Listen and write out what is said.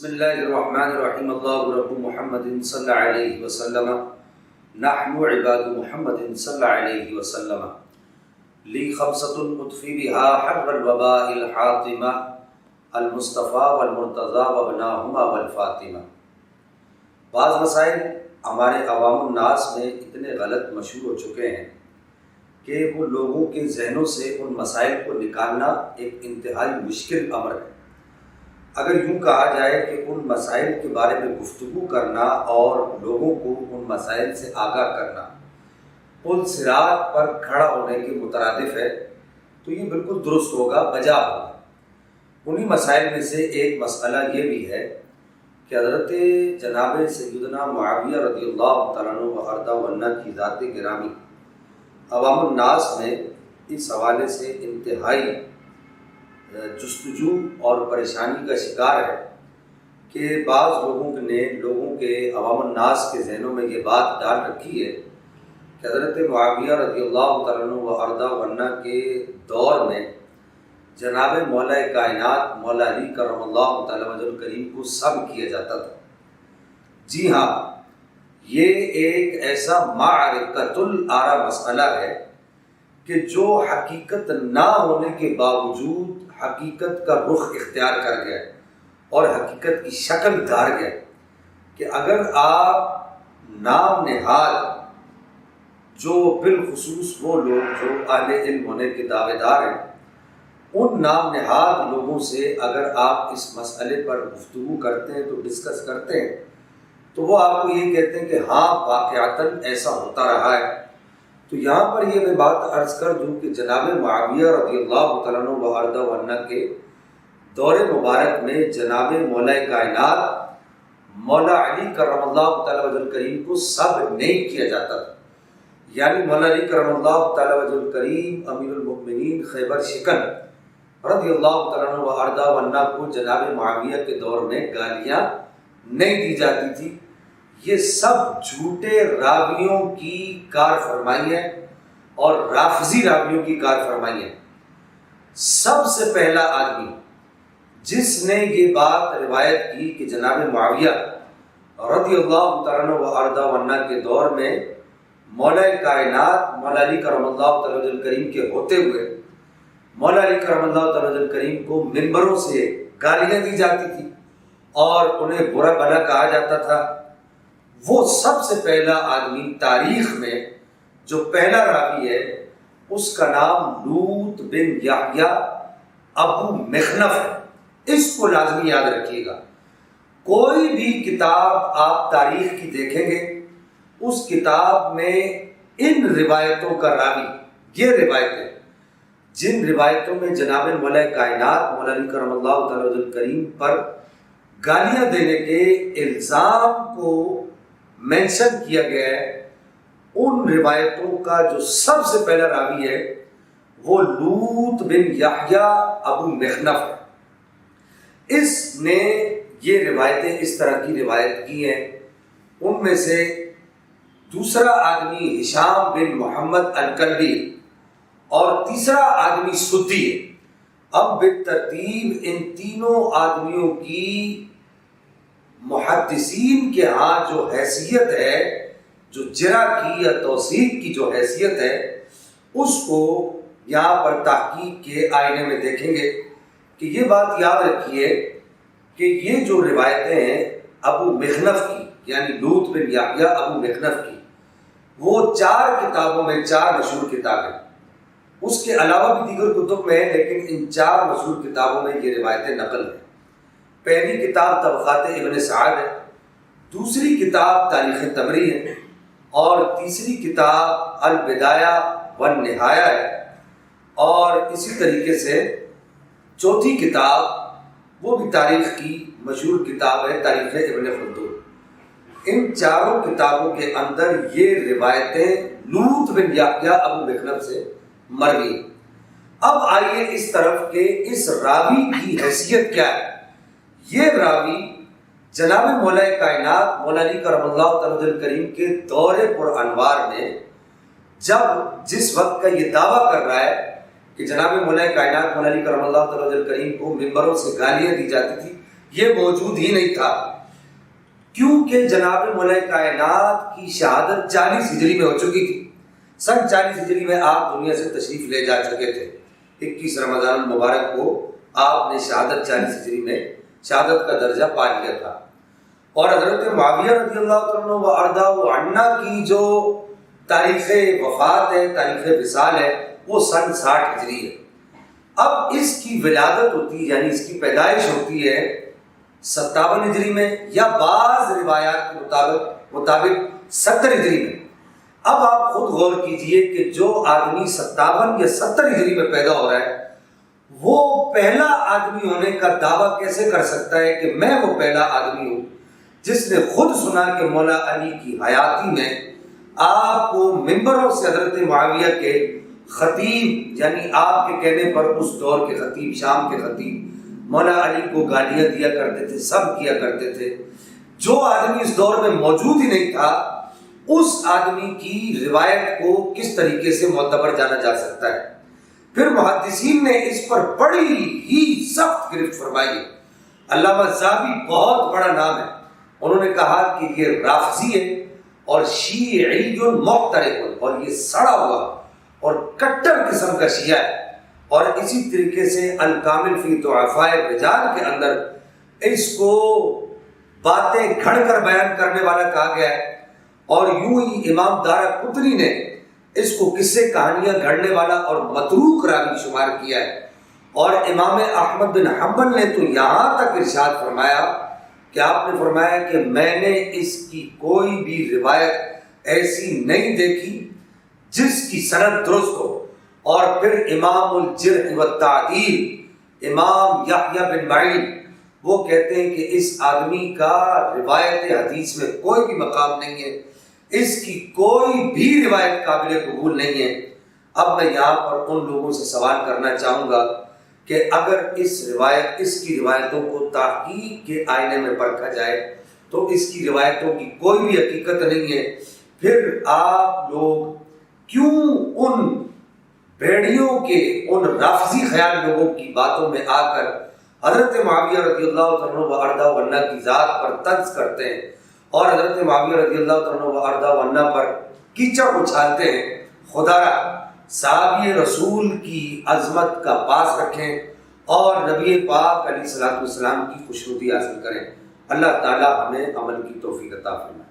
بسم اللہ الرحمن الرحیم اللہ رب محمد صلی اللہ علیہ وسلم نحن عباد محمد صلی اللہ علیہ وسلم لی خمسۃ اطفی بها حر الوباء الحاطمہ المصطفیٰ والمرتضیٰ وابناہما والفاطمہ۔ بعض مسائل ہمارے عوام الناس میں اتنے غلط مشہور ہو چکے ہیں کہ وہ لوگوں کے ذہنوں سے ان مسائل کو نکالنا ایک انتہائی مشکل امر ہے۔ اگر یوں کہا جائے کہ ان مسائل کے بارے میں گفتگو کرنا اور لوگوں کو ان مسائل سے آگاہ کرنا پل صراط پر کھڑا ہونے کے مترادف ہے تو یہ بالکل درست ہوگا، بجا ہوگا۔ انہی مسائل میں سے ایک مسئلہ یہ بھی ہے کہ حضرت جناب سیدنا معاویہ رضی اللہ تعالیٰ عنہ وارضہ عنہ کی ذات گرامی عوام الناس میں اس حوالے سے انتہائی جستجو اور پریشانی کا شکار ہے کہ بعض لوگوں کے عوام الناس کے ذہنوں میں یہ بات ڈال رکھی ہے کہ حضرت معاویہ رضی اللہ تعالیٰ عنہ وارضہ عنہ کے دور میں جناب مولا کائنات مولا علی کرم اللہ تعالیٰ وجہ الکریم کو سب کیا جاتا تھا۔ جی ہاں، یہ ایک ایسا معرکۃ الآراء مسئلہ ہے کہ جو حقیقت نہ ہونے کے باوجود حقیقت کا رخ اختیار کر گیا اور حقیقت کی شکل دھار گیا کہ اگر آپ نام نہاد جو بالخصوص وہ لوگ جو اہل علم ہونے کے دعوے دار ہیں ان نام نہاد لوگوں سے اگر آپ اس مسئلے پر گفتگو کرتے ہیں تو ڈسکس کرتے ہیں تو وہ آپ کو یہ کہتے ہیں کہ ہاں واقعتاً ایسا ہوتا رہا ہے۔ تو یہاں پر یہ میں بات عرض کر دوں کہ جناب معاویہ رضی اللہ تعالیٰ عنہ وارضہ عنہ کے دور مبارک میں جناب مولا کائنات مولا علی کرم اللہ تعالیٰ وجہ الکریم کو سب نہیں کیا جاتا تھا، یعنی مولا علی کرم اللہ تعالیٰ وجہ الکریم امیر المؤمنین خیبر شکن رضی اللہ تعالیٰ عنہ وارضہ عنہ کو جناب معاویہ کے دور میں گالیاں نہیں دی جاتی تھی۔ یہ سب جھوٹے راویوں کی کار فرمائی ہے اور رافضی راویوں کی کار فرمائی ہے۔ سب سے پہلا آدمی جس نے یہ بات روایت کی کہ جناب معاویہ رضی اللہ تعالیٰ عنہ وارضہ عنہ کے دور میں مولا کائنات مولا علی کرم اللہ تعالیٰ وجہ الکریم کے ہوتے ہوئے مولا علی کرم اللہ تعالیٰ وجہ الکریم کو منبروں سے گالیاں دی جاتی تھی اور انہیں برا بھلا کہا جاتا تھا، وہ سب سے پہلا آدمی تاریخ میں جو پہلا راوی ہے اس کا نام لوط بن یحییٰ ابو مخنف ہے۔ اس کو لازمی یاد رکھیے گا۔ کوئی بھی کتاب آپ تاریخ کی دیکھیں گے اس کتاب میں ان روایتوں کا راوی، یہ روایتیں جن روایتوں میں جناب مولا کائنات مولا علی کرم اللہ تعالیٰ وجہ الکریم پر گالیاں دینے کے الزام کو مینشن کیا گیا ہے، ان روایتوں کا جو سب سے پہلا راوی ہے وہ لوط بن یحییٰ ابو مخنف ہے۔ اس نے یہ روایتیں اس طرح کی روایت کی ہیں۔ ان میں سے دوسرا آدمی ہشام بن محمد الکلبی اور تیسرا آدمی سدی ہے۔ اب بالترتیب ان تینوں آدمیوں کی محدثین کے ہاں جو حیثیت ہے، جو جرح کی یا توثیق کی جو حیثیت ہے، اس کو یہاں پر تحقیق کے آئینے میں دیکھیں گے کہ یہ بات یاد رکھیے کہ یہ جو روایتیں ہیں ابو مخنف کی یعنی لوط بن یحییٰ ابو مخنف کی، وہ 4 کتابوں میں 4 مشہور کتابیں، اس کے علاوہ بھی دیگر کتب میں ہیں لیکن ان 4 مشہور کتابوں میں یہ روایتیں نقل ہیں۔ پہلی کتاب طبقات ابن سعد ہے، دوسری کتاب تاریخ طبری ہے اور تیسری کتاب البدایہ والنہایہ ہے، اور اسی طریقے سے چوتھی کتاب وہ بھی تاریخ کی مشہور کتاب ہے تاریخ ابن خلدون۔ ان 4 کتابوں کے اندر یہ روایتیں لوط بن یحییٰ ابو مخنف سے مروی۔ اب آئیے اس طرف کہ اس راوی کی حیثیت کیا ہے۔ یہ راوی جناب مولا کائنات مولا علی کرم اللہ تعالیٰ وجہ الکریم کے دور پر انوار میں جس وقت کا یہ دعویٰ کر رہا ہے کہ جناب مولا کائنات مولا علی کرم اللہ تعالیٰ وجہ الکریم کو منبروں سے گالیاں دی جاتی تھی، یہ موجود ہی نہیں تھا، کیونکہ جناب مولا کائنات کی شہادت 40 ہجری میں ہو چکی تھی۔ سن 40 ہجری میں آپ دنیا سے تشریف لے جا چکے تھے۔ 21 رمضان المبارک کو آپ نے شہادت 40 ہجری میں شہادت کا درجہ پا لیا تھا، اور حضرت معاویہ رضی اللہ عنہ و ارضاہ عنہ کی جو تاریخ وفات ہے، تاریخ وصال ہے، وہ سن 60 ہجری ہے۔ اب اس کی ولادت ہوتی ہے، یعنی اس کی پیدائش ہوتی ہے 57 ہجری میں، یا بعض روایات کے مطابق 70 ہجری میں۔ اب آپ خود غور کیجئے کہ جو آدمی 57 یا 70 ہجری میں پیدا ہو رہا ہے، وہ پہلا آدمی ہونے کا دعویٰ کیسے کر سکتا ہے کہ میں وہ پہلا آدمی ہوں جس نے خود سنا کہ مولا علی کی حیاتی میں آپ کو ممبروں سے حضرت معاویہ کے خطیب، یعنی آپ کے کہنے پر اس دور کے خطیب، شام کے خطیب مولا علی کو گالیاں دیا کرتے تھے، سب کیا کرتے تھے۔ جو آدمی اس دور میں موجود ہی نہیں تھا، اس آدمی کی روایت کو کس طریقے سے معتبر جانا جا سکتا ہے؟ پھر محدثین نے اس پر بڑی ہی سخت گرفت فرمائی۔ علامہ ذہبی بہت بڑا نام ہے، انہوں نے کہا کہ یہ رافضی ہے اور شیعی محترق، اور یہ سڑا ہوا اور کٹر قسم کا شیعہ ہے۔ اور اسی طریقے سے الکامل فی ضعفاء الرجال کے اندر اس کو باتیں گھڑ کر بیان کرنے والا کہا گیا ہے، اور یوں ہی امام دارقطنی نے اس کو قصے کہانیاں گھڑنے والا اور متروک راوی شمار کیا ہے۔ اور امام احمد بن حنبل نے تو یہاں تک ارشاد فرمایا کہ آپ نے فرمایا کہ میں نے اس کی کوئی بھی روایت ایسی نہیں دیکھی جس کی سند درست ہو۔ اور پھر امام الجرح والتعدیل امام یحییٰ بن معین وہ کہتے ہیں کہ اس آدمی کا روایت حدیث میں کوئی بھی مقام نہیں ہے، اس کی کوئی بھی روایت قابل قبول نہیں ہے۔ اب میں یہاں پر ان لوگوں سے سوال کرنا چاہوں گا کہ اگر اس کی روایتوں کو تحقیق کے آئینے میں پرکھا جائے تو اس کی روایتوں کی کوئی بھی حقیقت نہیں ہے، پھر آپ لوگ کیوں ان بھیڑیوں کے، ان رافضی خیال لوگوں کی باتوں میں آ کر حضرت معاویہ رضی اللہ عنہ و ارضاہ عنہ کی ذات پر طنز کرتے ہیں اور حضرت معاویہ رضی اللہ عنہ و ارضاہ عنہ پر کیچڑ اچھالتے ہیں؟ خدا را صحابی رسول کی عظمت کا پاس رکھیں اور نبی پاک علیہ الصلوۃ والسلام کی خوشنودی حاصل کریں۔ اللہ تعالی ہمیں عمل کی توفیق عطا فرمائے۔